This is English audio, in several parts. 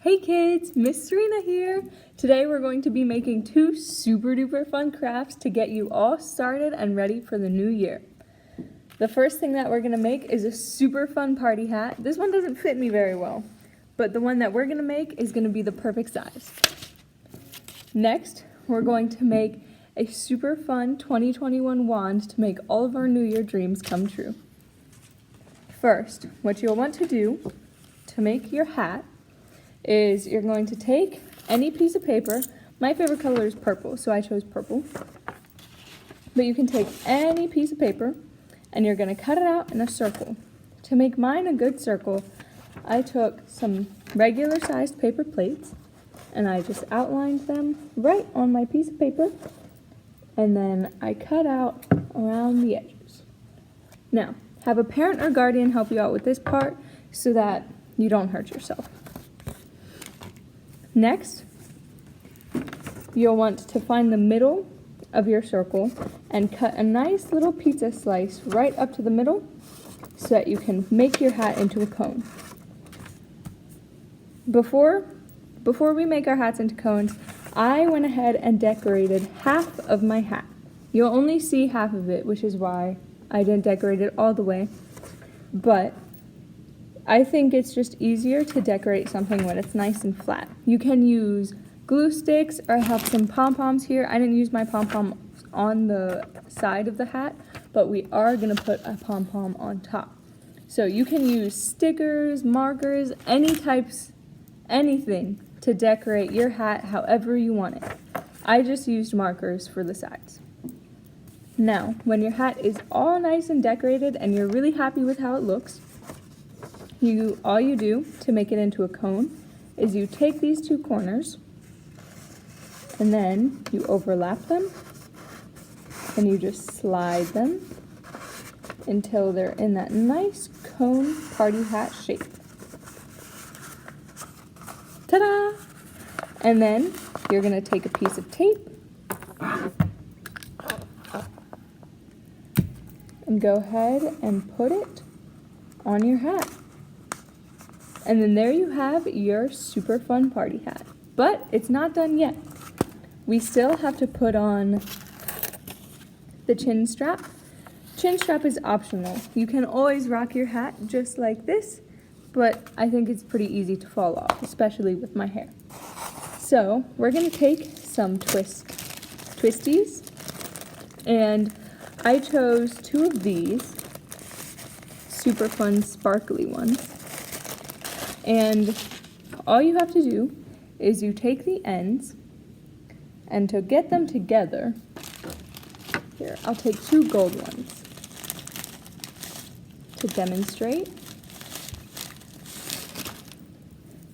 Hey kids, Miss Serena here. Today we're going to be making two super duper fun crafts to get you all started and ready for the new year. The first thing that we're going to make is a super fun party hat. This one doesn't fit me very well, but the one that we're going to make is going to be the perfect size. Next, we're going to make a super fun 2021 wand to make all of our New Year dreams come true. First, what you'll want to do to make your hat is you're going to take any piece of paper. My favorite color is purple, so I chose purple. But you can take any piece of paper and you're going to cut it out in a circle. To make mine a good circle, I took some regular sized paper plates and I just outlined them right on my piece of paper, and then I cut out around the edges. Now, have a parent or guardian help you out with this part so that you don't hurt yourself. Next, you'll want to find the middle of your circle and cut a nice little pizza slice right up to the middle so that you can make your hat into a cone. Before we make our hats into cones, I went ahead and decorated half of my hat. You'll only see half of it, which is why I didn't decorate it all the way, but I think it's just easier to decorate something when it's nice and flat. You can use glue sticks, or I have some pom-poms here. I didn't use my pom-pom on the side of the hat, but we are going to put a pom-pom on top. So you can use stickers, markers, anything to decorate your hat however you want it. I just used markers for the sides. Now, when your hat is all nice and decorated and you're really happy with how it looks, all you do to make it into a cone is you take these two corners and then you overlap them and you just slide them until they're in that nice cone party hat shape. Ta-da! And then you're going to take a piece of tape and go ahead and put it on your hat. And then there you have your super fun party hat. But it's not done yet. We still have to put on the chin strap. Chin strap is optional. You can always rock your hat just like this, but I think it's pretty easy to fall off, especially with my hair. So we're gonna take some twisties, and I chose two of these super fun sparkly ones. And all you have to do is you take the ends, and to get them together, here, I'll take two gold ones to demonstrate.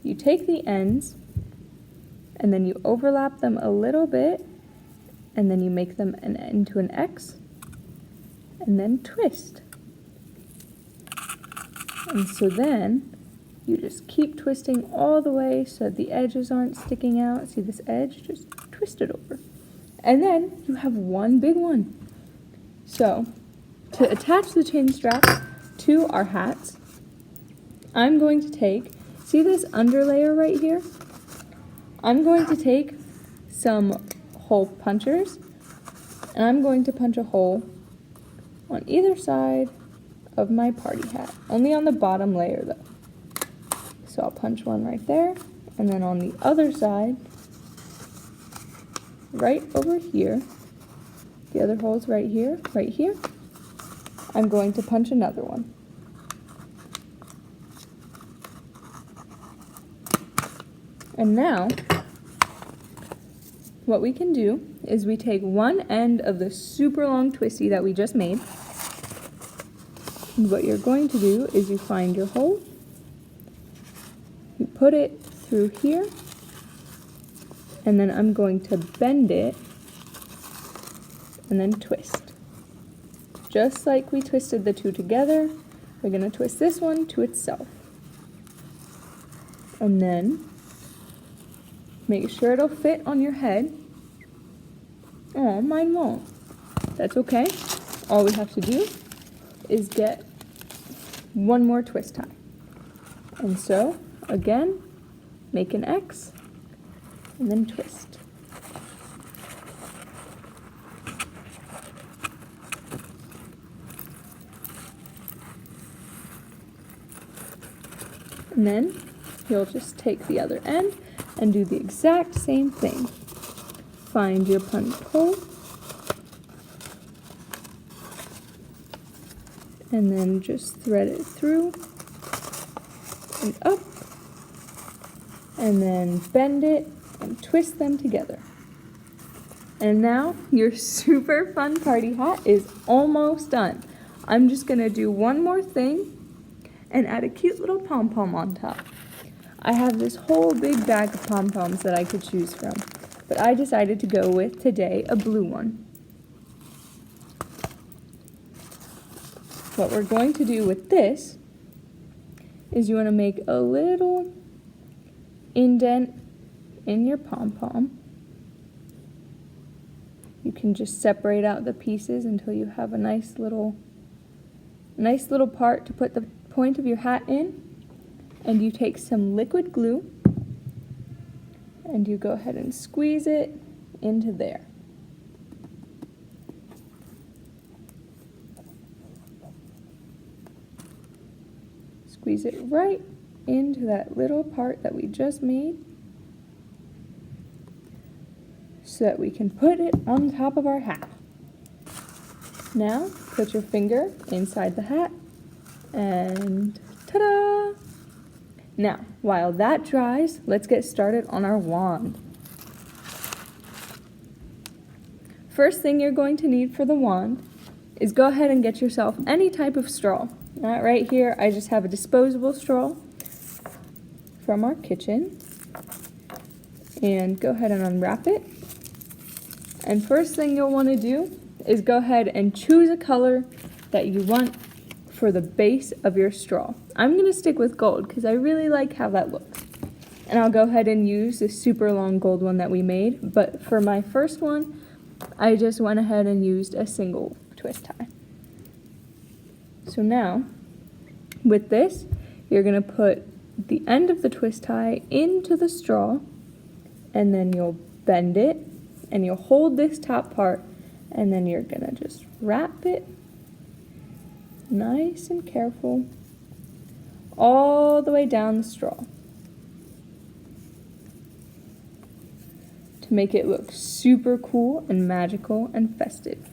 You take the ends, and then you overlap them a little bit, and then you make them into an X, and then twist. And so then you just keep twisting all the way so that the edges aren't sticking out. See this edge? Just twist it over. And then you have one big one. So, to attach the chin strap to our hats, I'm going to take, see this underlayer right here? I'm going to take some hole punchers, and I'm going to punch a hole on either side of my party hat. Only on the bottom layer though. So I'll punch one right there, and then on the other side, right over here, the other hole's right here, I'm going to punch another one. And now, what we can do is we take one end of the super long twisty that we just made, and what you're going to do is you find your hole, you put it through here, and then I'm going to bend it and then twist. Just like we twisted the two together, we're going to twist this one to itself. And then make sure it'll fit on your head. Oh, mine won't. That's okay. All we have to do is get one more twist tie. And so, again, make an X, and then twist. And then you'll just take the other end and do the exact same thing. Find your punch hole, and then just thread it through and up, and then bend it and twist them together. And now your super fun party hat is almost done. I'm just gonna do one more thing and add a cute little pom-pom on top. I have this whole big bag of pom-poms that I could choose from, but I decided to go with today a blue one. What we're going to do with this is you want to make a little indent in your pom-pom. You can just separate out the pieces until you have a nice little part to put the point of your hat in, and you take some liquid glue and you go ahead and squeeze it into there. Squeeze it right into that little part that we just made so that we can put it on top of our hat. Now, put your finger inside the hat and ta-da! Now, while that dries, let's get started on our wand. First thing you're going to need for the wand is go ahead and get yourself any type of straw. Right here, I just have a disposable straw from our kitchen. And go ahead and unwrap it. And first thing you'll want to do is go ahead and choose a color that you want for the base of your straw. I'm going to stick with gold because I really like how that looks. And I'll go ahead and use the super long gold one that we made, but for my first one, I just went ahead and used a single twist tie. So now, with this, you're going to put the end of the twist tie into the straw, and then you'll bend it, and you'll hold this top part, and then you're going to just wrap it nice and careful all the way down the straw to make it look super cool and magical and festive.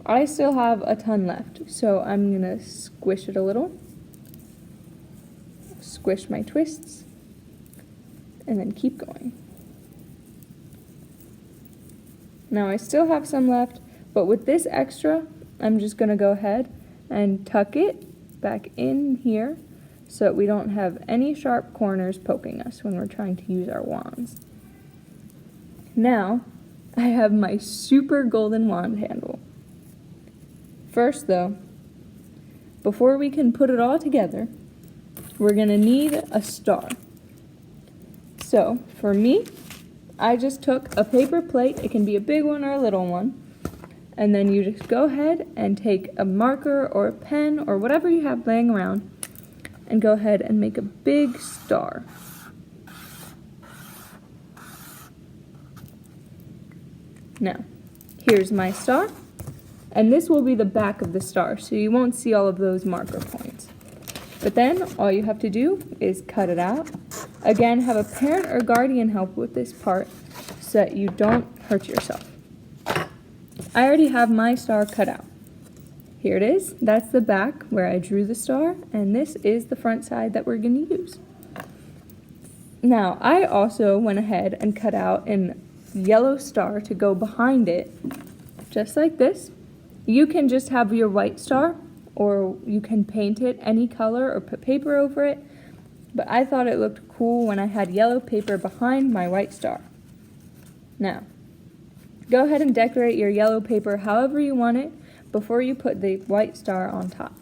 I still have a ton left, so I'm gonna squish it a little, squish my twists, and then keep going. Now I still have some left, but with this extra, I'm just gonna go ahead and tuck it back in here so that we don't have any sharp corners poking us when we're trying to use our wands. Now, I have my super golden wand handle. First though, before we can put it all together, we're gonna need a star. So, for me, I just took a paper plate, it can be a big one or a little one, and then you just go ahead and take a marker or a pen or whatever you have laying around and go ahead and make a big star. Now, here's my star, and this will be the back of the star, so you won't see all of those marker points. But then, all you have to do is cut it out. Again, have a parent or guardian help with this part so that you don't hurt yourself. I already have my star cut out. Here it is. That's the back where I drew the star, and this is the front side that we're going to use. Now, I also went ahead and cut out a yellow star to go behind it, just like this. You can just have your white star, or you can paint it any color or put paper over it, but I thought it looked cool when I had yellow paper behind my white star. Now, go ahead and decorate your yellow paper however you want it before you put the white star on top.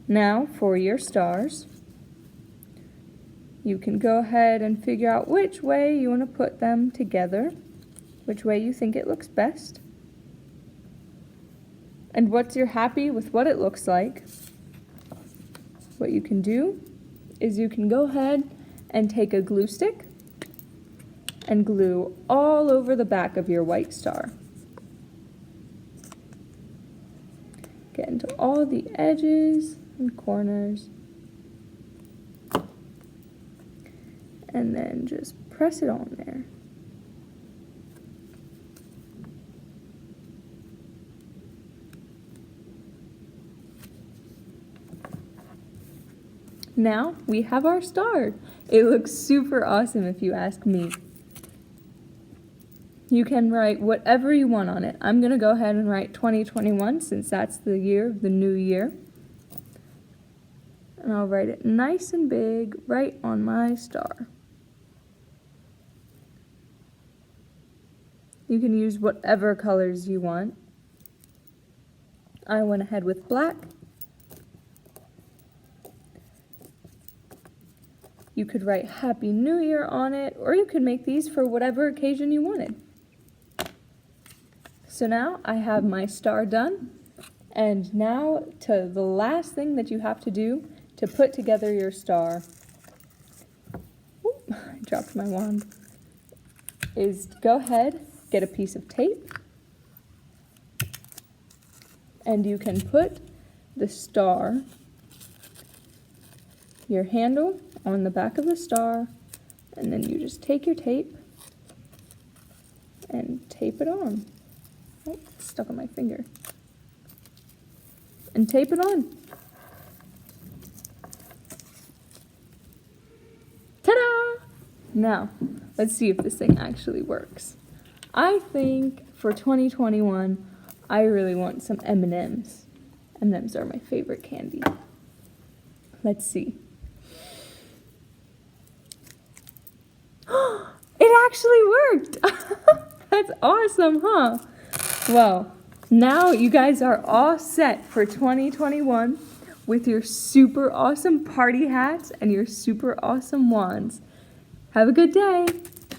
Now, for your stars, you can go ahead and figure out which way you want to put them together, which way you think it looks best. And once you're happy with what it looks like, what you can do is you can go ahead and take a glue stick and glue all over the back of your white star. Get into all the edges and corners. And then just press it on there. Now we have our star. It looks super awesome if you ask me. You can write whatever you want on it. I'm going to go ahead and write 2021 since that's the year, the new year. And I'll write it nice and big right on my star. You can use whatever colors you want. I went ahead with black. You could write Happy New Year on it, or you could make these for whatever occasion you wanted. So now I have my star done, and now to the last thing that you have to do to put together your star, I dropped my wand, is to go ahead, get a piece of tape, and you can put the star, your handle, on the back of the star, and then you just take your tape and tape it on. Oh, it's stuck on my finger. And tape it on. Ta-da! Now, let's see if this thing actually works. I think for 2021, I really want some M&Ms. M&Ms are my favorite candy. Let's see. It actually worked! That's awesome, huh? Well, now you guys are all set for 2021 with your super awesome party hats and your super awesome wands. Have a good day!